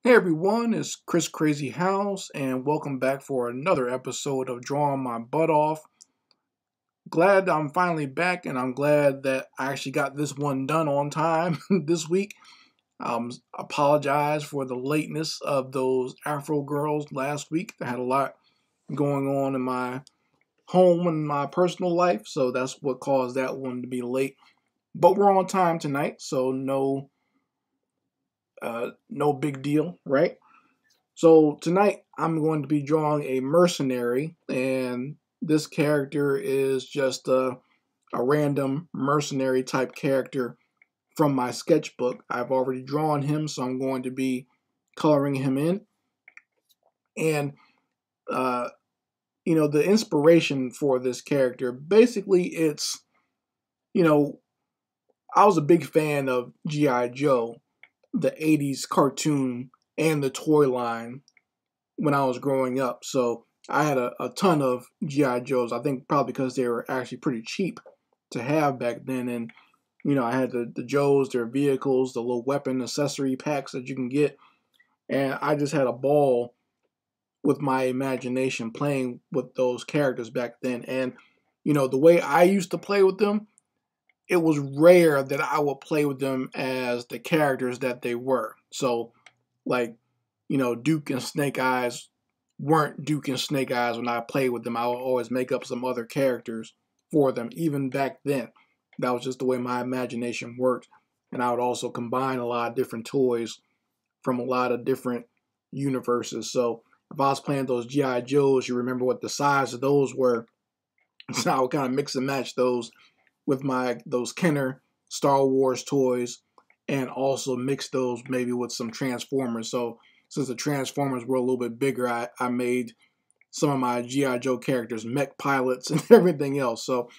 Hey everyone, it's Crazyhouse, and welcome back for another episode of Drawing My Butt Off. Glad I'm finally back, and I'm glad that I actually got this one done on time this week. Apologize for the lateness of those Afro girls last week. I had a lot going on in my home and my personal life, so that's what caused that one to be late. But we're on time tonight, so no big deal, right? So tonight I'm going to be drawing a mercenary, and this character is just a random mercenary type character from my sketchbook. I've already drawn him, so I'm going to be coloring him in. And the inspiration for this character, basically it's, I was a big fan of G.I. Joe, the 80s cartoon and the toy line when I was growing up. So I had a ton of G.I. Joes. I think probably because they were actually pretty cheap to have back then. And, I had the Joes, their vehicles, the little weapon accessory packs that you can get. And I just had a ball with my imagination playing with those characters back then. And, the way I used to play with them, it was rare that I would play with them as the characters that they were. So, like, Duke and Snake Eyes weren't Duke and Snake Eyes when I played with them. I would always make up some other characters for them, even back then. That was just the way my imagination worked. And I would also combine a lot of different toys from a lot of different universes. So if I was playing those G.I. Joes, you remember what the size of those were. So I would kind of mix and match those with those Kenner Star Wars toys, and also mix those maybe with some Transformers. So since the Transformers were a little bit bigger, I made some of my G.I. Joe characters mech pilots and everything else. So,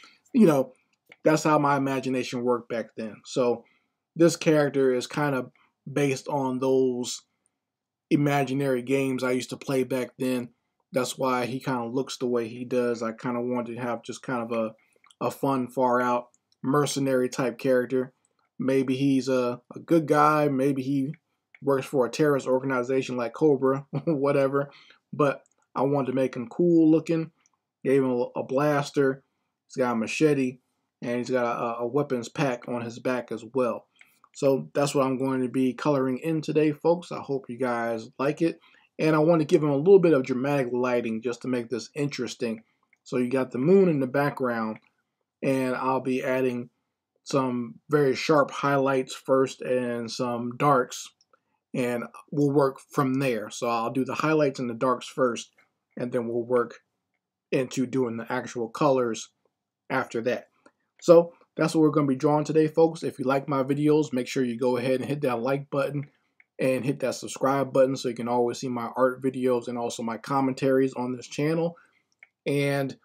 that's how my imagination worked back then. So this character is kind of based on those imaginary games I used to play back then. That's why he kind of looks the way he does. I kind of wanted to have just kind of a fun, far out mercenary type character. Maybe he's a good guy. Maybe he works for a terrorist organization like Cobra, whatever. But I wanted to make him cool looking. Gave him a blaster. He's got a machete, and he's got a weapons pack on his back as well. So that's what I'm going to be coloring in today, folks. I hope you guys like it. And I want to give him a little bit of dramatic lighting just to make this interesting. So you got the moon in the background, and I'll be adding some very sharp highlights first and some darks, and we'll work from there. So I'll do the highlights and the darks first, and then we'll work into doing the actual colors after that. So that's what we're going to be drawing today, folks. If you like my videos, make sure you go ahead and hit that like button and hit that subscribe button so you can always see my art videos and also my commentaries on this channel. And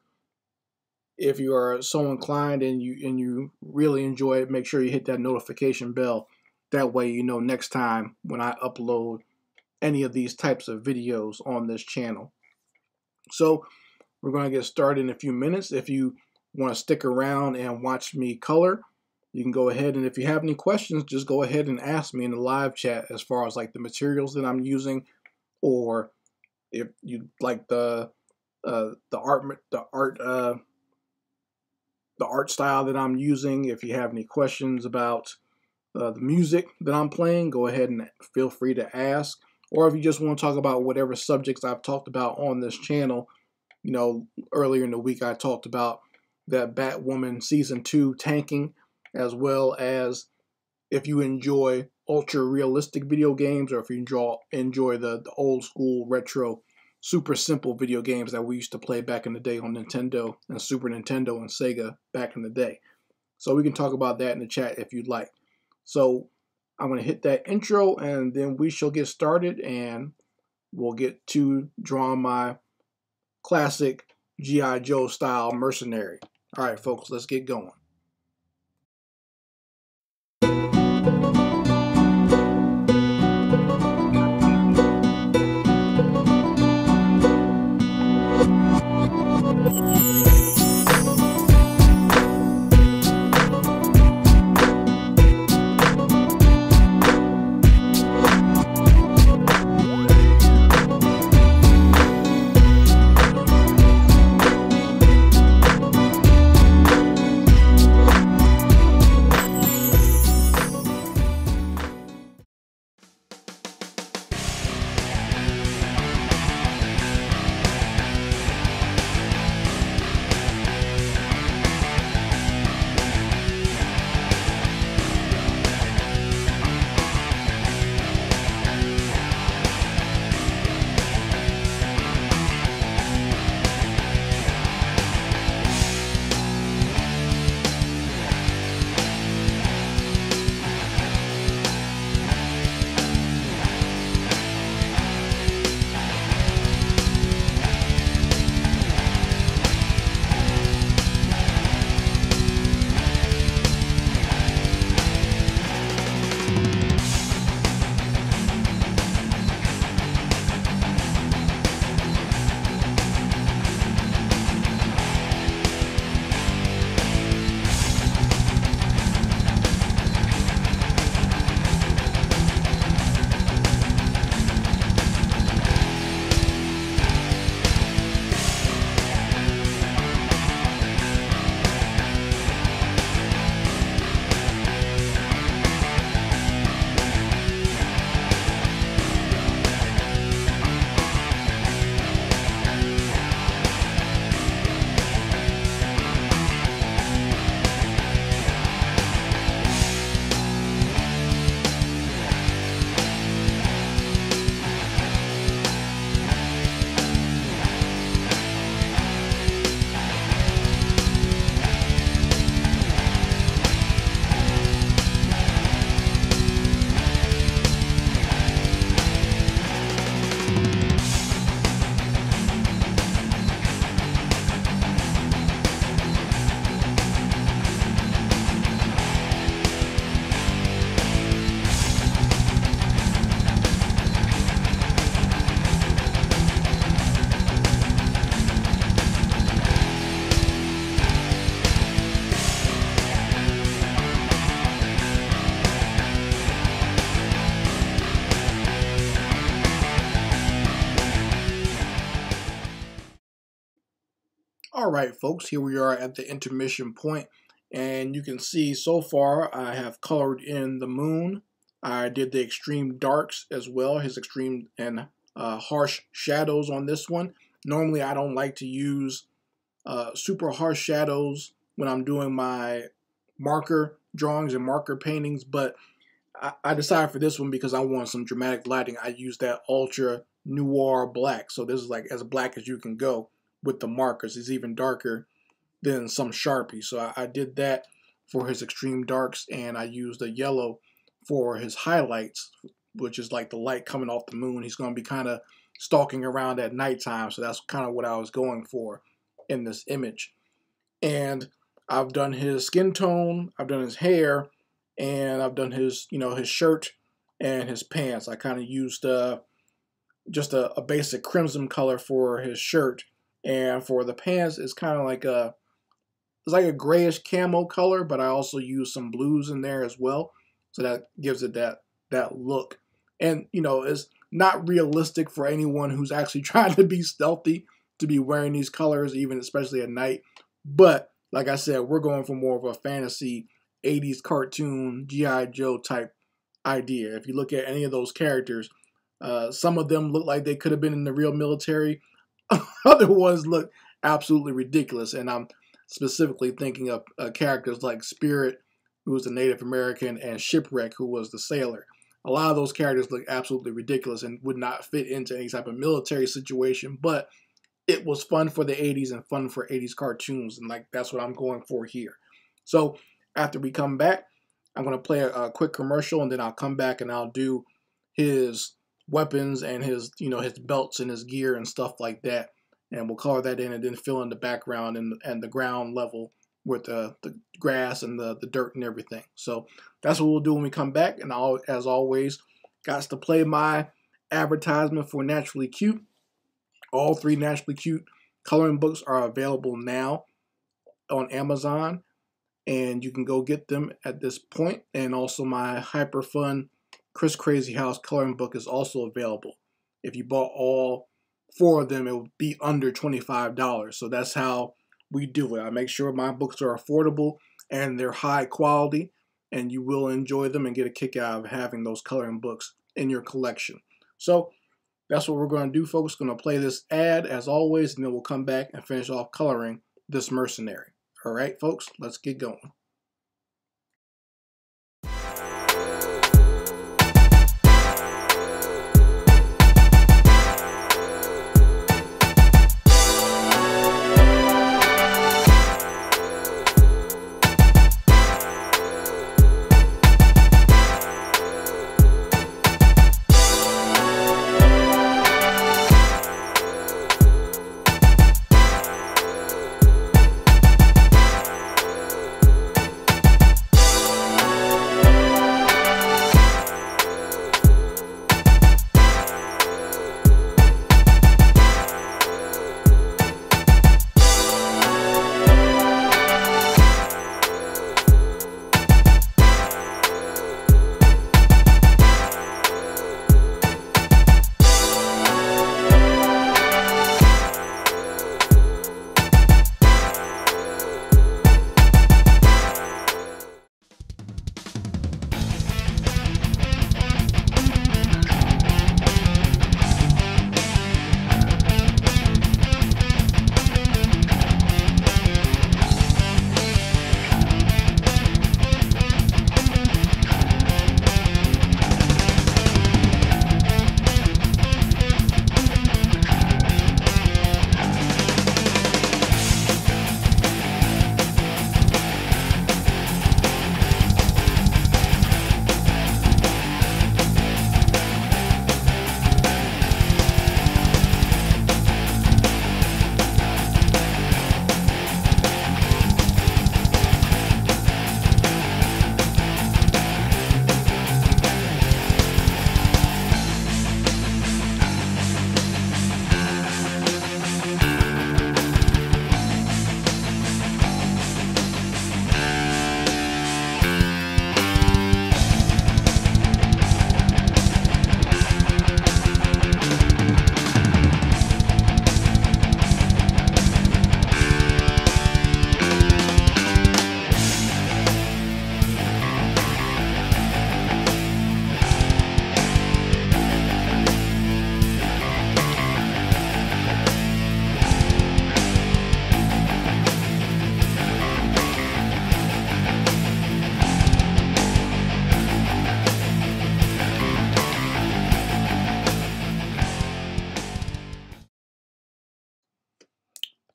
if you are so inclined and you really enjoy it, make sure you hit that notification bell. That way you know next time when I upload any of these types of videos on this channel. So we're going to get started in a few minutes. If you want to stick around and watch me color, you can go ahead, and if you have any questions, just go ahead and ask me in the live chat as far as like the materials that I'm using, or if you like the art style that I'm using. If you have any questions about the music that I'm playing, go ahead and feel free to ask. Or if you just want to talk about whatever subjects I've talked about on this channel. Earlier in the week I talked about that Batwoman Season 2 tanking, as well as if you enjoy ultra realistic video games, or if you enjoy the old school retro super simple video games that we used to play back in the day on Nintendo and Super Nintendo and Sega back in the day. So we can talk about that in the chat if you'd like. So I'm going to hit that intro, and then we shall get started, and we'll get to drawing my classic G.I. Joe style mercenary. All right, folks, let's get going. Alright folks, here we are at the intermission point, and you can see so far I have colored in the moon. I did the extreme darks as well, his extreme and harsh shadows on this one. Normally I don't like to use super harsh shadows when I'm doing my marker drawings and marker paintings, but I decided for this one because I want some dramatic lighting. I use that ultra noir black, so this is like as black as you can go with the markers. It's even darker than some Sharpie, so I did that for his extreme darks, and I used a yellow for his highlights, which is like the light coming off the moon. He's going to be kind of stalking around at nighttime, so that's kind of what I was going for in this image. And I've done his skin tone, I've done his hair, and I've done his, his shirt and his pants. I kind of used just a basic crimson color for his shirt, and for the pants it's kind of like a grayish camo color, but I also use some blues in there as well, so that gives it that look. And it's not realistic for anyone who's actually trying to be stealthy to be wearing these colors, even especially at night. But like I said, we're going for more of a fantasy 80s cartoon G.I. Joe type idea. If you look at any of those characters, some of them look like they could have been in the real military. Other ones look absolutely ridiculous, and I'm specifically thinking of characters like Spirit, who was the Native American, and Shipwreck, who was the sailor. A lot of those characters look absolutely ridiculous and would not fit into any type of military situation, but it was fun for the 80s and fun for 80s cartoons, and that's what I'm going for here. So after we come back, I'm going to play a quick commercial, and then I'll come back and I'll do his weapons and his his belts and his gear and stuff like that, and we'll color that in and then fill in the background and the ground level with the grass and the dirt and everything. So that's what we'll do when we come back. And as always, got to play my advertisement for Naturally Cute. All 3 Naturally Cute coloring books are available now on Amazon, and you can go get them at this point. And also my hyper fun Chris Crazyhouse coloring book is also available. If you bought all 4 of them, it would be under $25. So that's how we do it. I make sure my books are affordable and they're high quality, and you will enjoy them and get a kick out of having those coloring books in your collection. So that's what we're going to do, folks. Going to play this ad as always, and then we'll come back and finish off coloring this Mercenary. All right, folks, let's get going.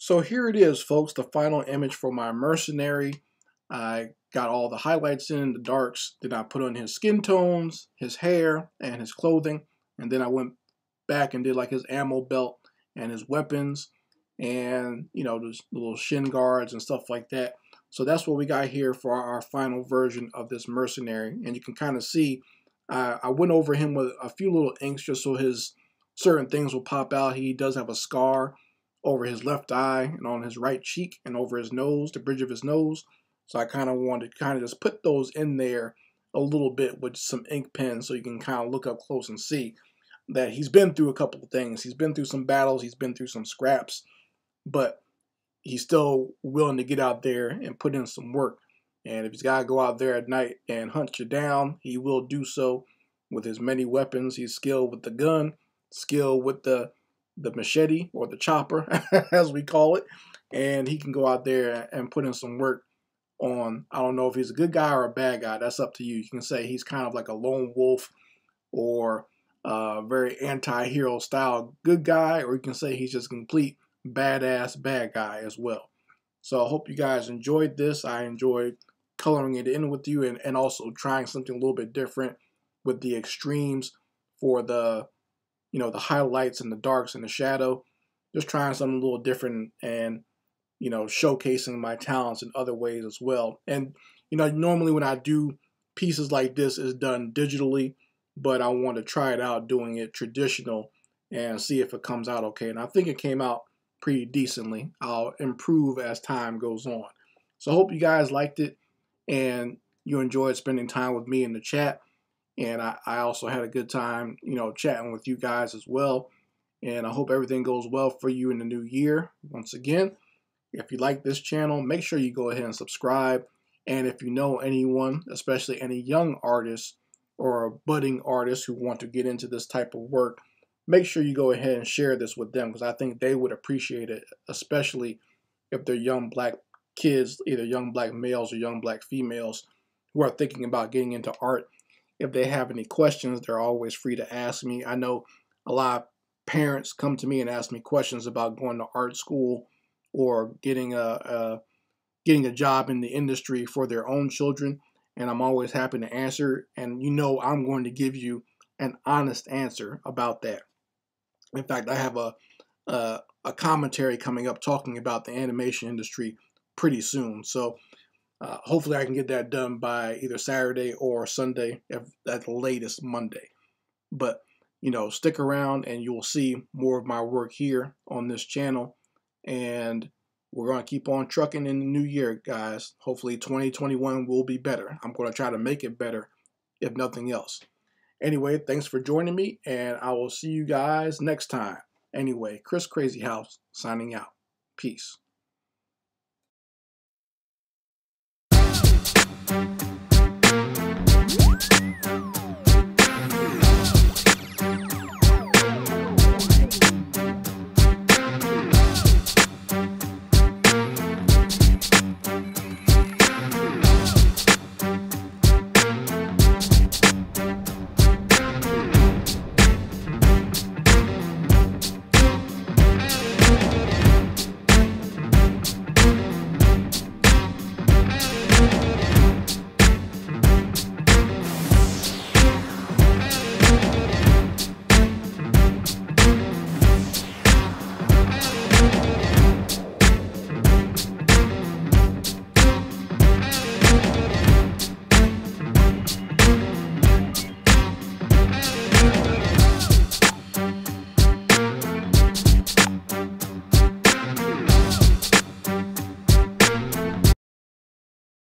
So here it is, folks, the final image for my Mercenary. I got all the highlights in, the darks, then I put on his skin tones, his hair, and his clothing, and then I went back and did like his ammo belt and his weapons, and those little shin guards and stuff like that. So that's what we got here for our final version of this Mercenary, and you can kind of see I went over him with a few little inks just so his certain things will pop out. He does have a scar over his left eye and on his right cheek and over his nose, the bridge of his nose. So I kind of wanted to kind of just put those in there a little bit with some ink pens so you can kind of look up close and see that he's been through a couple of things. He's been through some battles, he's been through some scraps, but he's still willing to get out there and put in some work. And if he's got to go out there at night and hunt you down, he will do so with his many weapons. He's skilled with the gun, skilled with the machete or the chopper, as we call it. And he can go out there and put in some work on, I don't know if he's a good guy or a bad guy. That's up to you. You can say he's kind of like a lone wolf or a very anti-hero style good guy, or you can say he's just a complete badass bad guy as well. So I hope you guys enjoyed this. I enjoyed coloring it in with you and also trying something a little bit different with the extremes for the the highlights and the darks and the shadow. Just trying something a little different and showcasing my talents in other ways as well. And normally when I do pieces like this, it's done digitally, but I want to try it out doing it traditional and see if it comes out okay. And I think it came out pretty decently. I'll improve as time goes on. So I hope you guys liked it and you enjoyed spending time with me in the chat. And I also had a good time, chatting with you guys as well. And I hope everything goes well for you in the new year. Once again, if you like this channel, make sure you go ahead and subscribe. And if you know anyone, especially any young artists or budding artists who want to get into this type of work, make sure you go ahead and share this with them because I think they would appreciate it, especially if they're young black kids, either young black males or young black females who are thinking about getting into art. If they have any questions, they're always free to ask me. I know a lot of parents come to me and ask me questions about going to art school or getting a job in the industry for their own children, and I'm always happy to answer. And I'm going to give you an honest answer about that. In fact, I have a commentary coming up talking about the animation industry pretty soon. So hopefully I can get that done by either Saturday or Sunday, at the latest Monday. But, stick around and you'll see more of my work here on this channel. And we're going to keep on trucking in the new year, guys. Hopefully 2021 will be better. I'm going to try to make it better, if nothing else. Anyway, thanks for joining me, and I will see you guys next time. Anyway, Chris Crazyhouse signing out. Peace.